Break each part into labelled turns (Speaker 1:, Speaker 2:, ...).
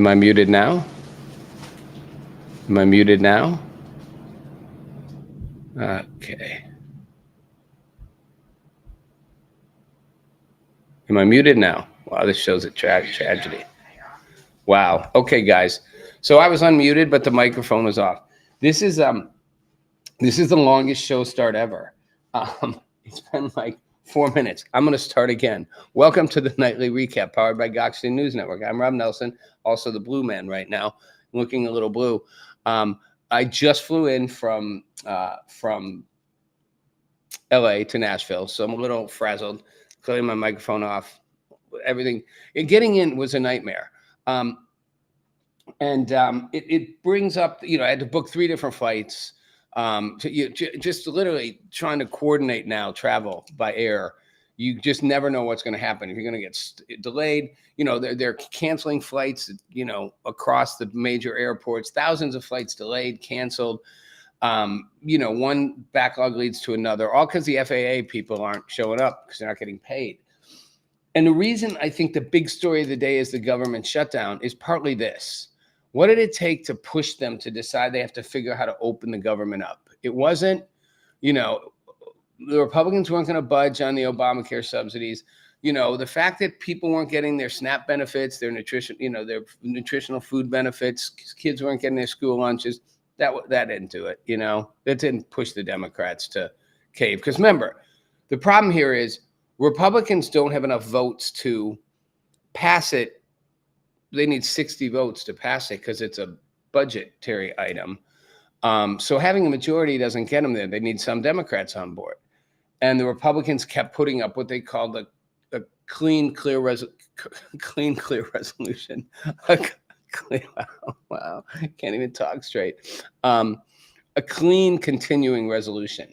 Speaker 1: Am I muted now? Am I muted now? Okay. Am I muted now? Wow, this shows a tragedy. Wow. Okay, guys. So I was unmuted, but the microphone was off. This is the longest show start ever. It's been like 4 minutes. I'm going to start again. Welcome to the nightly recap powered by Goxton News Network. I'm Rob Nelson, also the blue man right now, looking a little blue. I just flew in from LA to Nashville, so I'm a little frazzled. Clearing my microphone off, everything. Getting in was a nightmare. It brings up, I had to book 3 different flights. Just literally trying to coordinate now travel by air. You just never know what's going to happen. If you're going to get delayed, they're canceling flights, across the major airports, thousands of flights delayed, canceled. One backlog leads to another, all because the FAA people aren't showing up because they're not getting paid. And the reason I think the big story of the day is the government shutdown is partly this. What did it take to push them to decide they have to figure out how to open the government up? It wasn't, the Republicans weren't going to budge on the Obamacare subsidies. The fact that people weren't getting their SNAP benefits, their their nutritional food benefits, kids weren't getting their school lunches, that didn't do it. That didn't push the Democrats to cave. Because remember, the problem here is Republicans don't have enough votes to pass it. They need 60 votes to pass it because it's a budgetary item. So having a majority doesn't get them there. They need some Democrats on board. And the Republicans kept putting up what they called a clean, clear resolution. Wow, can't even talk straight. A clean, continuing resolution,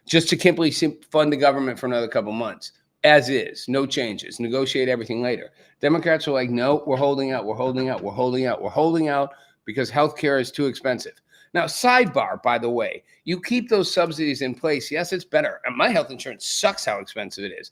Speaker 1: just to simply fund the government for another couple months. As is, no changes, negotiate everything later. Democrats are like, no, we're holding out because healthcare is too expensive. Now, sidebar, by the way, you keep those subsidies in place. Yes, it's better. And my health insurance sucks how expensive it is.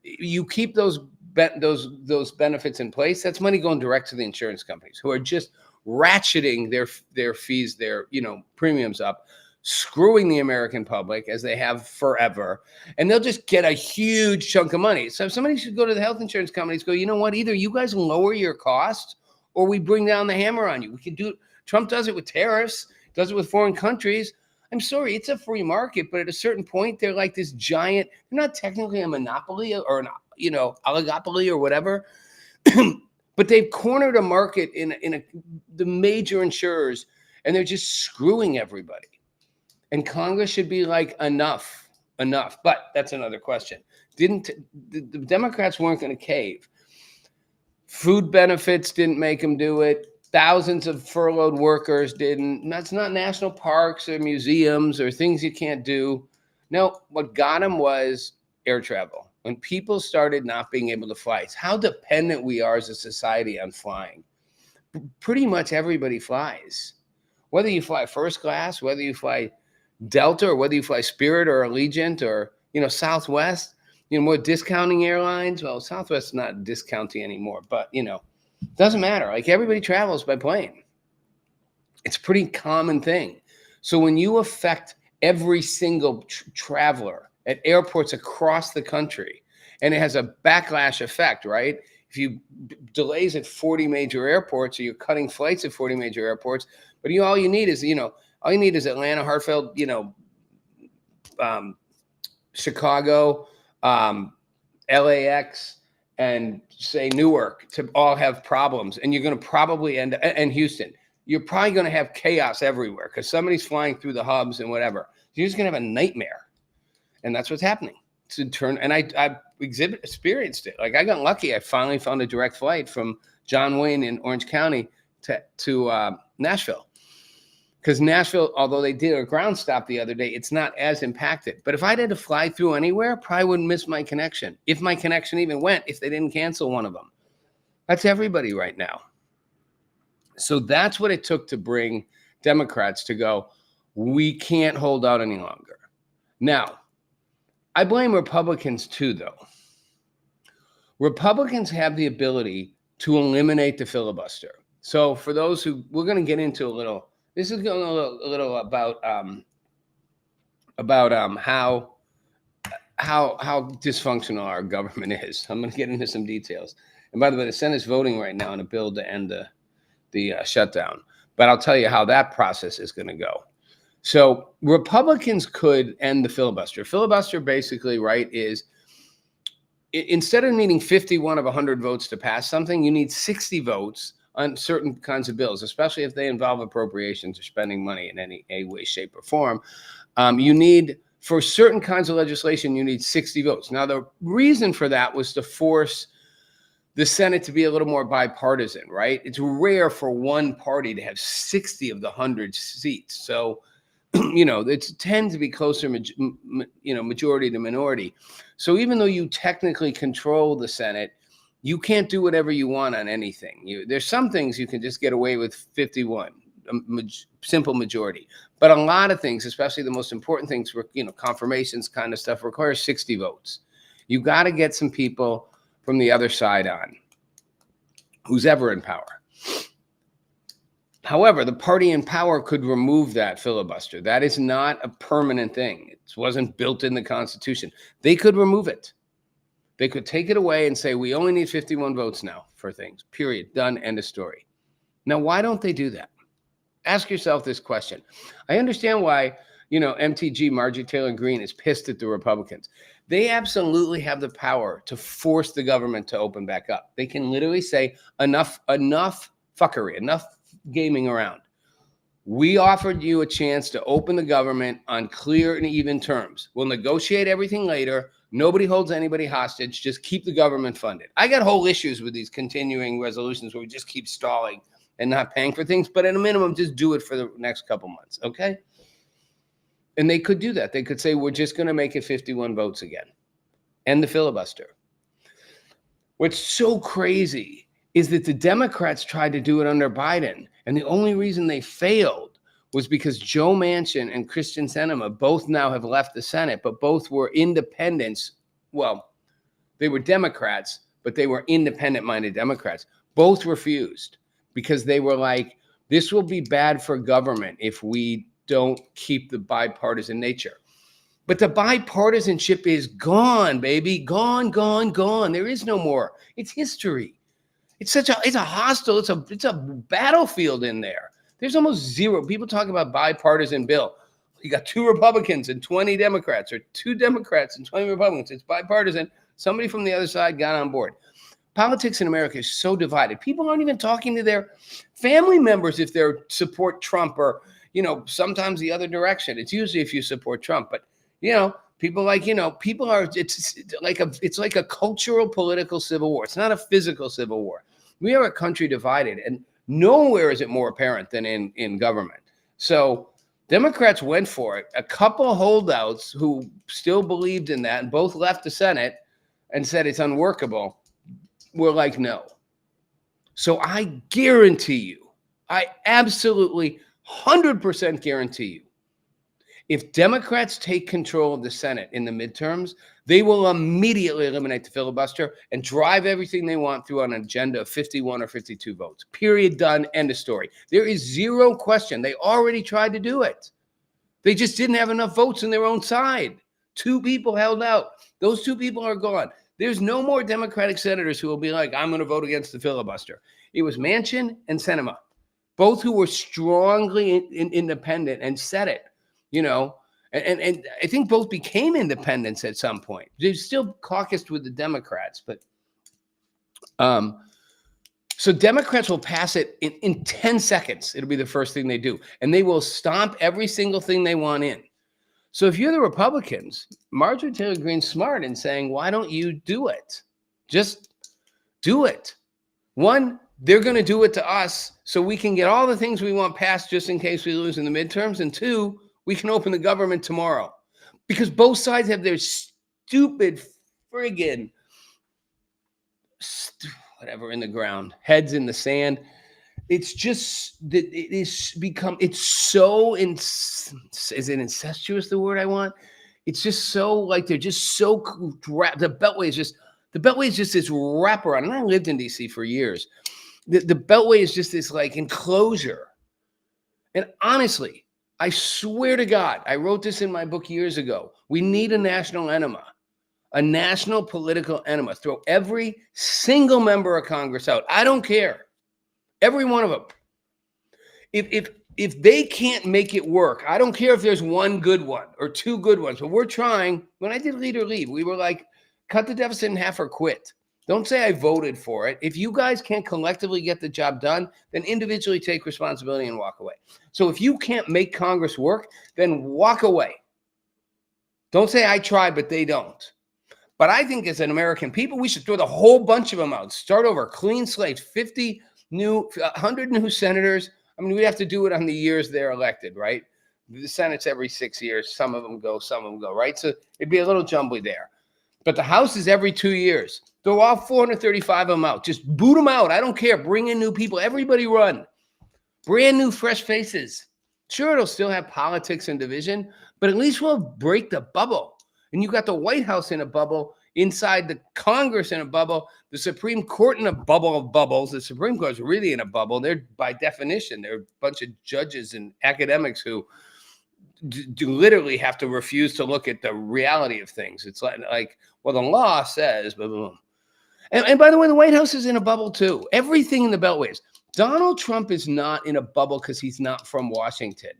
Speaker 1: You keep those benefits in place. That's money going direct to the insurance companies who are just ratcheting their fees, their premiums up, screwing the American public as they have forever, and they'll just get a huge chunk of money. So if somebody should go to the health insurance companies, go, you know what, either you guys lower your costs or we bring down the hammer on you. We can do it. Trump does it with tariffs, does it with foreign countries. I'm sorry, it's a free market, but at a certain point, they're like this giant, they're not technically a monopoly or an, oligopoly or whatever, but they've cornered a market in the major insurers, and they're just screwing everybody. And Congress should be like, enough. But that's another question. The Democrats weren't going to cave. Food benefits didn't make them do it. Thousands of furloughed workers didn't. That's not national parks or museums or things you can't do. No, what got them was air travel. When people started not being able to fly, it's how dependent we are as a society on flying. Pretty much everybody flies. Whether you fly first class, whether you fly Delta, or whether you fly Spirit or Allegiant or, Southwest, more discounting airlines. Well, Southwest is not discounting anymore, but, doesn't matter. Like, everybody travels by plane. It's a pretty common thing. So when you affect every single traveler at airports across the country, and it has a backlash effect, right? If you delays at 40 major airports, or you're cutting flights at 40 major airports, but all you need is, all you need is Atlanta, Hartford, Chicago, LAX, and say Newark to all have problems. And you're going to probably and Houston, you're probably going to have chaos everywhere because somebody's flying through the hubs and whatever. You're just going to have a nightmare. And that's what's happening. And I experienced it. Like, I got lucky. I finally found a direct flight from John Wayne in Orange County to Nashville. Because Nashville, although they did a ground stop the other day, it's not as impacted. But if I had to fly through anywhere, probably wouldn't miss my connection. If my connection even went, if they didn't cancel one of them. That's everybody right now. So that's what it took to bring Democrats to go, we can't hold out any longer. Now, I blame Republicans too, though. Republicans have the ability to eliminate the filibuster. So for those who, we're going to get into a little, this is going a little about how dysfunctional our government is. I'm going to get into some details. And by the way, the Senate's voting right now on a bill to end the shutdown. But I'll tell you how that process is going to go. So Republicans could end the filibuster. Filibuster basically, right, is instead of needing 51 of 100 votes to pass something, you need 60 votes on certain kinds of bills, especially if they involve appropriations or spending money in any way, shape, or form. You need, for certain kinds of legislation, you need 60 votes. Now, the reason for that was to force the Senate to be a little more bipartisan, right? It's rare for one party to have 60 of the 100 seats. So, it tends to be closer, majority to minority. So even though you technically control the Senate, you can't do whatever you want on anything. There's some things you can just get away with 51, simple majority. But a lot of things, especially the most important things, confirmations kind of stuff, requires 60 votes. You got to get some people from the other side on, who's ever in power. However, the party in power could remove that filibuster. That is not a permanent thing. It wasn't built in the Constitution. They could remove it. They could take it away and say, we only need 51 votes now for things, period, done, end of story. Now, why don't they do that? Ask yourself this question. I understand why, MTG, Marjorie Taylor Greene, is pissed at the Republicans. They absolutely have the power to force the government to open back up. They can literally say, enough fuckery, enough gaming around. We offered you a chance to open the government on clear and even terms. We'll negotiate everything later. Nobody holds anybody hostage. Just keep the government funded. I got whole issues with these continuing resolutions where we just keep stalling and not paying for things, but at a minimum, just do it for the next couple months, okay? And they could do that. They could say, we're just going to make it 51 votes again. End the filibuster. What's so crazy is that the Democrats tried to do it under Biden, and the only reason they failed was because Joe Manchin and Kyrsten Sinema both now have left the Senate, but both were independents. Well, they were Democrats, but they were independent-minded Democrats. Both refused because they were like, this will be bad for government if we don't keep the bipartisan nature. But the bipartisanship is gone, baby. Gone, gone, gone. There is no more. It's history. It's a hostile, it's a battlefield in there. There's almost zero. People talk about bipartisan bill. You got 2 Republicans and 20 Democrats, or 2 Democrats and 20 Republicans. It's bipartisan. Somebody from the other side got on board. Politics in America is so divided. People aren't even talking to their family members if they support Trump or, sometimes the other direction. It's usually if you support Trump, but people are, it's like a cultural political civil war. It's not a physical civil war. We are a country divided, and nowhere is it more apparent than in government. So Democrats went for it. A couple holdouts who still believed in that and both left the Senate and said it's unworkable were like, no. So I guarantee you, I absolutely 100% guarantee you, if Democrats take control of the Senate in the midterms, they will immediately eliminate the filibuster and drive everything they want through on an agenda of 51 or 52 votes. Period, done, end of story. There is zero question. They already tried to do it. They just didn't have enough votes on their own side. 2 people held out. Those 2 people are gone. There's no more Democratic senators who will be like, I'm going to vote against the filibuster. It was Manchin and Sinema, both who were strongly independent and said it. And I think both became independents at some point. They still caucused with the Democrats, but so Democrats will pass it in 10 seconds. It'll be the first thing they do, and they will stomp every single thing they want in. So if you're the Republicans, Marjorie Taylor Greene's smart in saying, why don't you do it? Just do it. One, they're going to do it to us so we can get all the things we want passed just in case we lose in the midterms. And 2, we can open the government tomorrow, because both sides have their stupid friggin' whatever in the ground, heads in the sand. It's just that it's so, is it incestuous, the word I want? It's just so, like, they're just so, the Beltway is just, The Beltway is just this wraparound. And I lived in DC for years. The Beltway is just this like enclosure. And honestly, I swear to God, I wrote this in my book years ago. We need a national enema, a national political enema. Throw every single member of Congress out. I don't care. Every one of them. If they can't make it work, I don't care if there's one good one or two good ones, but we're trying. When I did Lead or Leave, we were like, cut the deficit in half or quit. Don't say I voted for it. If you guys can't collectively get the job done, then individually take responsibility and walk away. So if you can't make Congress work, then walk away. Don't say I tried, but they don't. But I think as an American people, we should throw the whole bunch of them out. Start over, clean slate, 100 new senators. I mean, we have to do it on the years they're elected, right? The Senate's every 6 years. Some of them go, some of them go, right? So it'd be a little jumbly there. But the House is every 2 years. Throw all 435 of them out. Just boot them out. I don't care. Bring in new people. Everybody run. Brand new, fresh faces. Sure, it'll still have politics and division, but at least we'll break the bubble. And you got the White House in a bubble, inside the Congress in a bubble, the Supreme Court in a bubble of bubbles. The Supreme Court is really in a bubble. They're, by definition, they're a bunch of judges and academics who do literally have to refuse to look at the reality of things. It's like well, the law says, blah, blah, blah. And by the way, the White House is in a bubble too. Everything in the Beltways. Donald Trump is not in a bubble because he's not from Washington.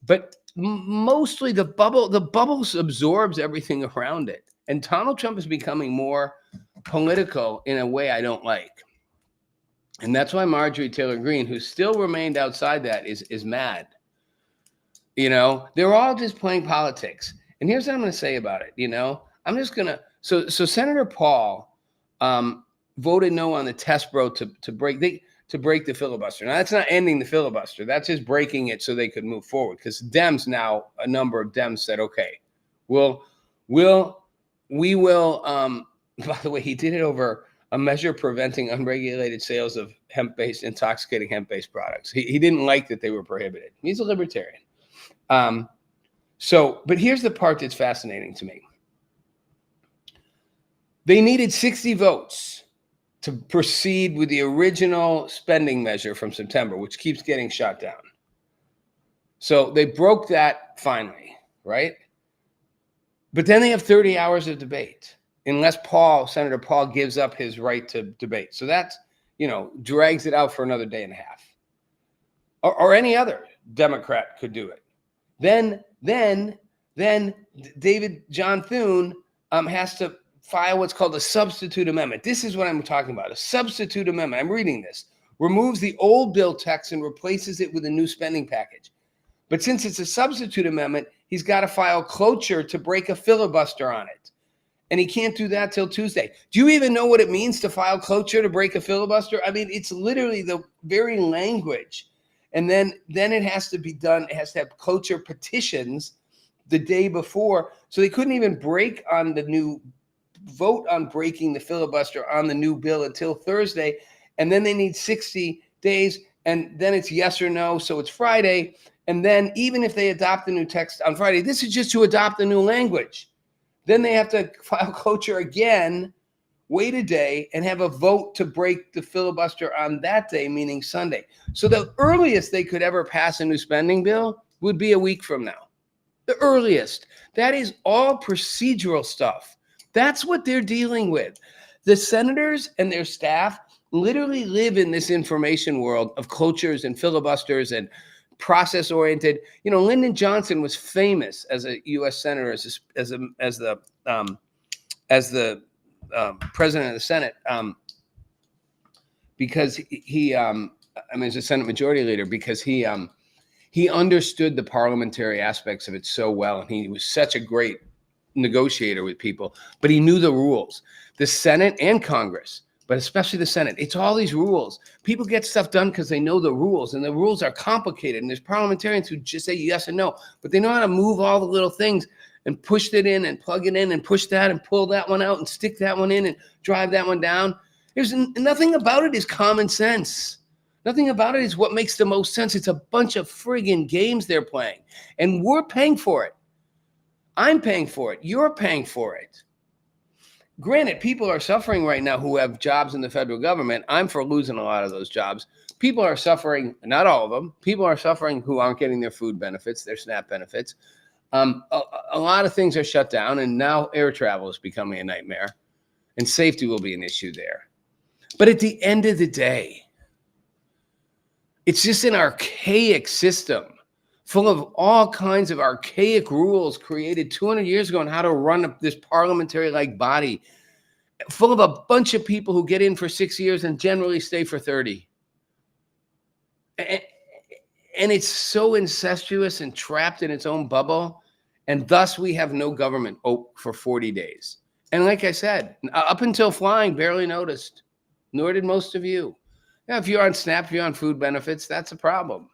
Speaker 1: But mostly the bubble absorbs everything around it. And Donald Trump is becoming more political in a way I don't like. And that's why Marjorie Taylor Greene, who still remained outside that, is mad. You know, they're all just playing politics. And here's what I'm going to say about it. You know, I'm just going to. So Senator Paul voted no on the test vote to break the filibuster. Now, that's not ending the filibuster. That's just breaking it so they could move forward. Because Dems now, a number of Dems said, okay, we will. By the way, he did it over a measure preventing unregulated sales of intoxicating hemp-based products. He didn't like that they were prohibited. He's a libertarian. But here's the part that's fascinating to me. They needed 60 votes to proceed with the original spending measure from September, which keeps getting shot down. So they broke that finally, right? But then they have 30 hours of debate, unless Senator Paul gives up his right to debate. So that's, drags it out for another day and a half. Or any other Democrat could do it. Then David John Thune has to file what's called a substitute amendment. This is what I'm talking about. A substitute amendment. I'm reading this. Removes the old bill text and replaces it with a new spending package. But since it's a substitute amendment, he's got to file cloture to break a filibuster on it. And he can't do that till Tuesday. Do you even know what it means to file cloture to break a filibuster? I mean, it's literally the very language. And then it has to be done. It has to have cloture petitions the day before. So they couldn't even vote on breaking the filibuster on the new bill until Thursday. And then they need 60 days. And then it's yes or no. So it's Friday. And then even if they adopt the new text on Friday, this is just to adopt the new language. Then they have to file cloture again, wait a day, and have a vote to break the filibuster on that day, meaning Sunday. So the earliest they could ever pass a new spending bill would be a week from now. The earliest. That is all procedural stuff. That's what they're dealing with. The senators and their staff literally live in this information world of clotures and filibusters and process-oriented. Lyndon Johnson was famous as a U.S. senator, as the president of the Senate, because he as a Senate Majority Leader, because he understood the parliamentary aspects of it so well, and he was such a great negotiator with people. But he knew the rules. The Senate and Congress, but especially the Senate, it's all these rules. People get stuff done because they know the rules, and the rules are complicated. And there's parliamentarians who just say yes and no, but they know how to move all the little things and push it in and plug it in and push that and pull that one out and stick that one in and drive that one down. There's nothing about it is common sense. Nothing about it is what makes the most sense. It's a bunch of friggin' games they're playing, and we're paying for it. I'm paying for it. You're paying for it. Granted, people are suffering right now who have jobs in the federal government. I'm for losing a lot of those jobs. People are suffering, not all of them. People are suffering who aren't getting their food benefits, their SNAP benefits. A lot of things are shut down, and now air travel is becoming a nightmare, and safety will be an issue there. But at the end of the day, it's just an archaic system full of all kinds of archaic rules created 200 years ago on how to run this parliamentary-like body, full of a bunch of people who get in for 6 years and generally stay for 30. And it's so incestuous and trapped in its own bubble. And thus we have no government for 40 days. And like I said, up until flying, barely noticed, nor did most of you. Now, if you're on SNAP, if you're on food benefits, that's a problem.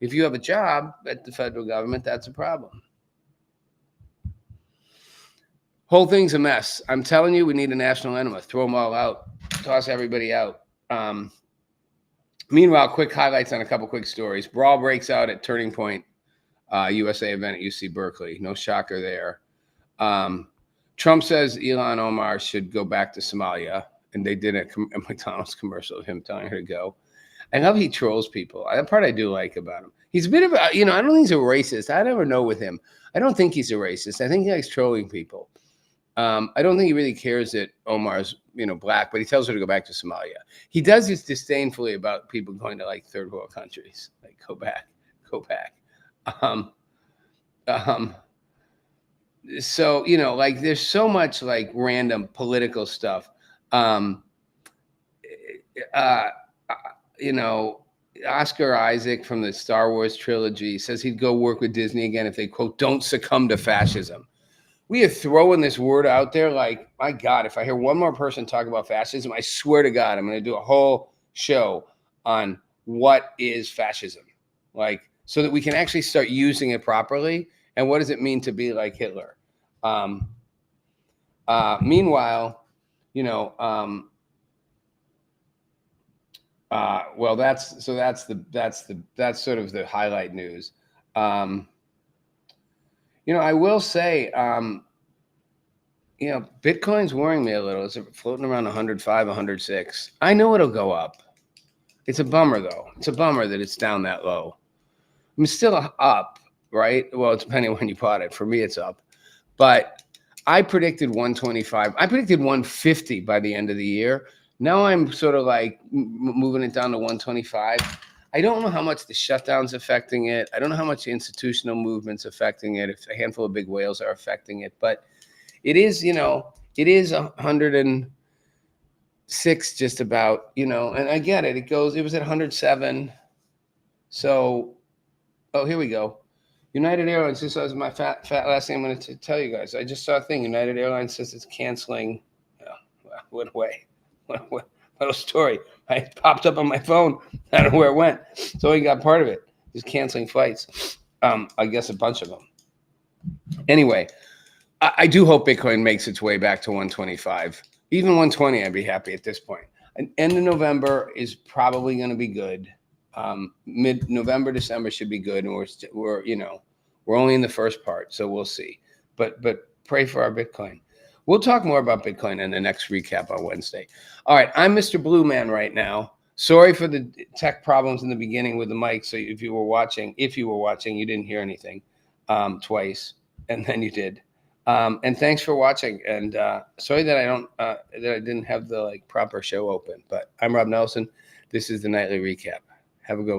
Speaker 1: If you have a job at the federal government, that's a problem. Whole thing's a mess. I'm telling you, we need a national enema. Throw them all out. Toss everybody out. Meanwhile, quick highlights on a couple quick stories. Brawl breaks out at Turning Point USA event at UC Berkeley. No shocker there. Trump says Ilhan Omar should go back to Somalia, and they did a McDonald's commercial of him telling her to go. I love he trolls people. That part I do like about him. He's a bit of a, I don't think he's a racist. I never know with him. I don't think he's a racist. I think he likes trolling people. I don't think he really cares that Omar's, black, but he tells her to go back to Somalia. He does this disdainfully about people going to like third world countries. Like, go back. So, like there's so much like random political stuff. Oscar Isaac from the Star Wars trilogy says he'd go work with Disney again if they, quote, don't succumb to fascism. We are throwing this word out there like, my God, if I hear one more person talk about fascism, I swear to God, I'm going to do a whole show on what is fascism, like, so that we can actually start using it properly. And what does it mean to be like Hitler? Meanwhile, well, that's sort of the highlight news. I will say, Bitcoin's worrying me a little. It's floating around 105, 106. I know it'll go up. It's a bummer, though. It's a bummer that it's down that low. I'm still up, right? Well, it's depending on when you bought it. For me, it's up. But I predicted 125. I predicted 150 by the end of the year. Now I'm sort of like moving it down to 125. I don't know how much the shutdown's affecting it. I don't know how much the institutional movement's affecting it, if a handful of big whales are affecting it. But it is, it is 106 just about, and I get it. It was at 107. So, here we go. United Airlines, this was my fat last thing I'm going to tell you guys. I just saw a thing. United Airlines says it's canceling. Went away. What a story. I popped up on my phone. I don't know where it went. So I got part of it. Just canceling flights. I guess a bunch of them. Anyway, I do hope Bitcoin makes its way back to 125. Even 120, I'd be happy at this point. And end of November is probably going to be good. Mid-November, December should be good. And we're only in the first part, so we'll see. But pray for our Bitcoin. We'll talk more about Bitcoin in the next recap on Wednesday. All right, I'm Mr. Blue Man right now. Sorry for the tech problems in the beginning with the mic. So if you were watching, you didn't hear anything twice, and then you did. And thanks for watching. And sorry that I didn't have the proper show open. But I'm Rob Nelson. This is the nightly recap. Have a good one.